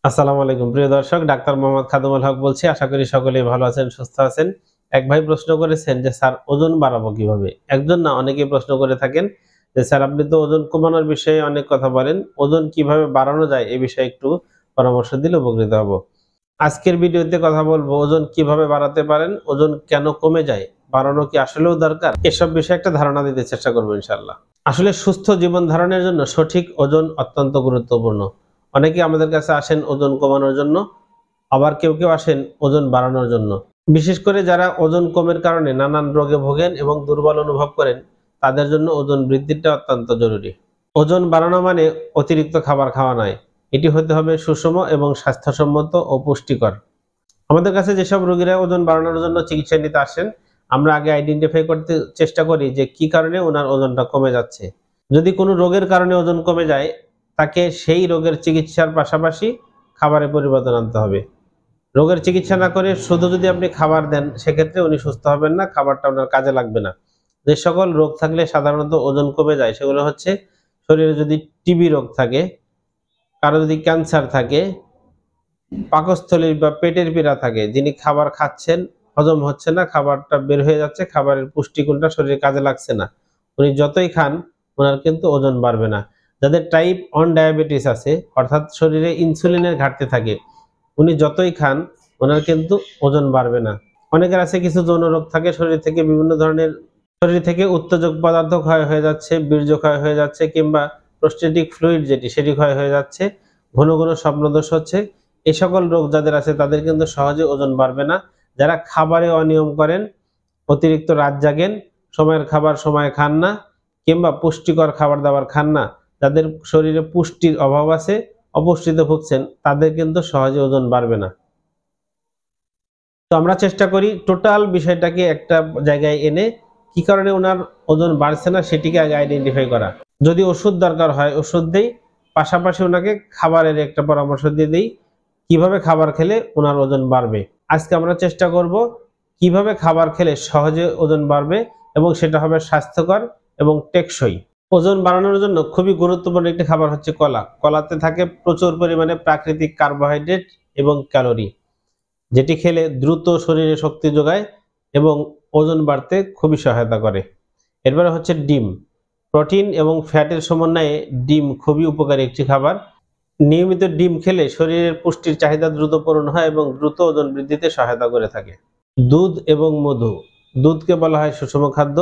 আসসালামু আলাইকুম প্রিয় দর্শক, ডাক্তার মোহাম্মদ খাদুমুল হক বলছি। আশা করি সকলেই ভালো আছেন, সুস্থ আছেন। এক ভাই প্রশ্ন করেছেন যে স্যার ওজন বাড়াবো কিভাবে? একজন না, অনেকেই প্রশ্ন করে থাকেন যে স্যার আপনি তো ওজন কমানোর বিষয়ে অনেক কথা বলেন, ওজন কিভাবে বাড়ানো যায় এই বিষয়ে একটু পরামর্শ দিলে উপকৃত হব। আজকের ভিডিওতে কথা বলবো ওজন কিভাবে বাড়াতে পারেন, ওজন কেন কমে যায়, বাড়ানো কি আসলেও দরকার, এসব বিষয়ে একটা ধারণা দিতে চেষ্টা করবো ইনশাআল্লাহ। আসলে সুস্থ জীবন ধারণের জন্য সঠিক ওজন অত্যন্ত গুরুত্বপূর্ণ। অনেকে আমাদের কাছে আসেন ওজন কমানোর জন্য, আবার কেউ কেউ আসেন ওজন বাড়ানোর জন্য। বিশেষ করে যারা ওজন কমের কারণে নানান রোগে ভোগেন এবং দুর্বল অনুভব করেন, তাদের জন্য ওজন বৃদ্ধিটা অত্যন্ত জরুরি। ওজন বাড়ানো মানে অতিরিক্ত খাবার খাওয়া নয়, এটি হতে হবে সুষম এবং স্বাস্থ্যসম্মত ও পুষ্টিকর। আমাদের কাছে যেসব রোগীরা ওজন বাড়ানোর জন্য চিকিৎসা নিতে আসেন, আমরা আগে আইডেন্টিফাই করতে চেষ্টা করি যে কি কারণে ওনার ওজনটা কমে যাচ্ছে। যদি কোনো রোগের কারণে ওজন কমে যায়, তাকে সেই রোগের চিকিৎসার পাশাপাশি খাবারে পরিবর্তন আনতে হবে। রোগের চিকিৎসা না করে শুধু যদি আপনি খাবার দেন, সেক্ষেত্রে উনি সুস্থ হবেন না, খাবারটা ওনার কাজে লাগবে না। যে সকল রোগ থাকলে সাধারণত ওজন কমে যায় সেগুলো হচ্ছে, শরীরে যদি টিবি রোগ থাকে, কারো যদি ক্যান্সার থাকে, পাকস্থলীর বা পেটের পীড়া থাকে, যিনি খাবার খাচ্ছেন হজম হচ্ছে না, খাবারটা বের হয়ে যাচ্ছে, খাবারের পুষ্টিগুণটা শরীরে কাজে লাগছে না, উনি যতই খান ওনার কিন্তু ওজন বাড়বে না। যাদের টাইপ 1 ডায়াবেটিস আছে, অর্থাৎ শরীরে ইনসুলিনের ঘাটতি থাকে, উনি যতই খান ওনার কিন্তু ওজন বাড়বে না। অনেকের আছে কিছু যৌন রোগ থাকে, শরীর থেকে বিভিন্ন ধরনের, শরীর থেকে উত্তেজক পদার্থ ক্ষয় হয়ে যাচ্ছে, বীর্য ক্ষয় হয়ে যাচ্ছে, কিংবা প্রোস্টেটিক ফ্লুইড সেটি ক্ষয় হয়ে যাচ্ছে, ঘন ঘন স্বপ্নদোষ হচ্ছে। এই সকল রোগ যাদের আছে তাদের কিন্তু সহজে ওজন বাড়বে না। যারা খাবারে অনিয়ম করেন, অতিরিক্ত রাত জাগেন, সময়ের খাবার সময়ে খান না, কিংবা পুষ্টিকর খাবার দাবার খান না, যাদের শরীরে পুষ্টির অভাব আছে, অপুষ্টিতে ভুগছেন, তাদের কিন্তু সহজে ওজন বাড়বে না। তো আমরা চেষ্টা করি টোটাল বিষয়টাকে একটা জায়গায় এনে কি কারণে ওনার ওজন বাড়ছে না সেটিকে আগে আইডেন্টিফাই করা। যদি ওষুধ দরকার হয় ওষুধ দেই, পাশাপাশি ওনাকে খাবারের একটা পরামর্শ দিয়ে দিই কিভাবে খাবার খেলে ওনার ওজন বাড়বে। আজকে আমরা চেষ্টা করব কিভাবে খাবার খেলে সহজে ওজন বাড়বে এবং সেটা হবে স্বাস্থ্যকর এবং টেকসই। ওজন বাড়ানোর জন্য খুবই গুরুত্বপূর্ণ একটি খাবার হচ্ছে কলা। কলাতে থাকে প্রচুর পরিমাণে প্রাকৃতিক কার্বোহাইড্রেট এবং ক্যালোরি, যেটি খেলে দ্রুত শরীরে শক্তি যোগায় এবং ওজন বাড়তে খুবই সহায়তা করে। এরপরে হচ্ছে ডিম। প্রোটিন এবং ফ্যাটের সমন্বয়ে ডিম খুবই উপকারী একটি খাবার। নিয়মিত ডিম খেলে শরীরের পুষ্টির চাহিদা দ্রুত পূরণ হয় এবং দ্রুত ওজন বৃদ্ধিতে সহায়তা করে থাকে। দুধ এবং মধু। দুধকে বলা হয় সুষম খাদ্য,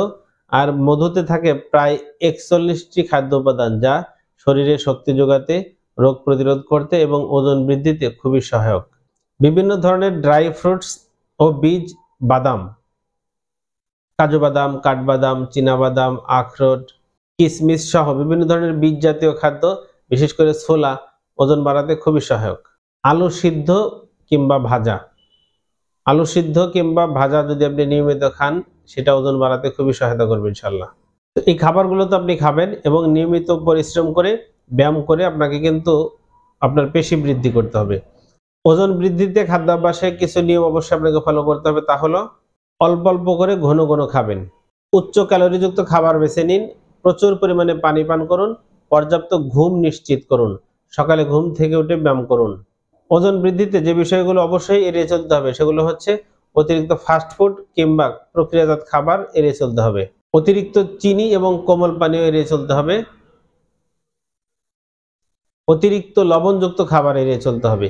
আর মধুতে থাকে প্রায় 41টি খাদ্য উপাদান, যা শরীরে শক্তি যোগাতে, রোগ প্রতিরোধ করতে এবং ওজন বৃদ্ধিতে খুবই সহায়ক। বিভিন্ন ধরনের ড্রাই ফ্রুটস ও বীজ, বাদাম, কাজু বাদাম, কাঠবাদাম, চীনাবাদাম, আখরোট, কিশমিশ সহ বিভিন্ন ধরনের বীজ জাতীয় খাদ্য, বিশেষ করে ছোলা, ওজন বাড়াতে খুবই সহায়ক। আলু সিদ্ধ কিংবা ভাজা। আলু সিদ্ধ কিংবা ভাজা যদি আপনি নিয়মিত খান, সেটা ওজন বাড়াতে খুবই সহায়তা করবে ইনশাআল্লাহ। তো এই খাবারগুলো তো আপনি খাবেন এবং নিয়মিত পরিশ্রম করে, ব্যায়াম করে আপনাকে কিন্তু আপনার পেশি বৃদ্ধি করতে হবে। ওজন বৃদ্ধিতে খাদ্যাভ্যাসে কিছু নিয়ম অবশ্যই আপনাকে ফলো করতে হবে। তা হলো, অল্প অল্প করে ঘন ঘন খাবেন, উচ্চ ক্যালোরিযুক্ত খাবার বেছে নিন, প্রচুর পরিমাণে পানি পান করুন, পর্যাপ্ত ঘুম নিশ্চিত করুন, সকালে ঘুম থেকে উঠে ব্যায়াম করুন। ওজন বৃদ্ধিতে যে বিষয়গুলো অবশ্যই এড়িয়ে চলতে হবে সেগুলো হচ্ছে, অতিরিক্ত ফাস্ট ফুড কিংবা প্রক্রিয়াজাত খাবার এড়িয়ে চলতে হবে, অতিরিক্ত চিনি এবং কোমল পানীয় এড়িয়ে চলতে হবে, অতিরিক্ত লবণযুক্ত খাবার এড়িয়ে চলতে হবে।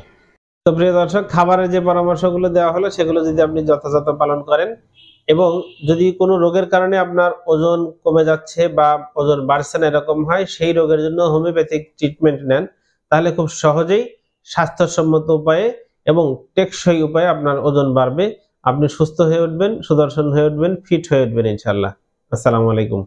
তো প্রিয় দর্শক, খাবারের যে পরামর্শগুলো দেওয়া হলো সেগুলো যদি আপনি যথাযথ পালন করেন এবং যদি কোনো রোগের কারণে আপনার ওজন কমে যাচ্ছে বা ওজন বাড়ছে না এরকম হয়, সেই রোগের জন্য হোমিওপ্যাথিক ট্রিটমেন্ট নেন, তাহলে খুব সহজেই স্বাস্থ্যসম্মত উপায়ে এবং টেকসই উপায়ে আপনার ওজন বাড়বে। আপনি সুস্থ হয়ে উঠবেন, সুদর্শন হয়ে উঠবেন, ফিট হয়ে উঠবেন ইনশাআল্লাহ। আসসালামু আলাইকুম।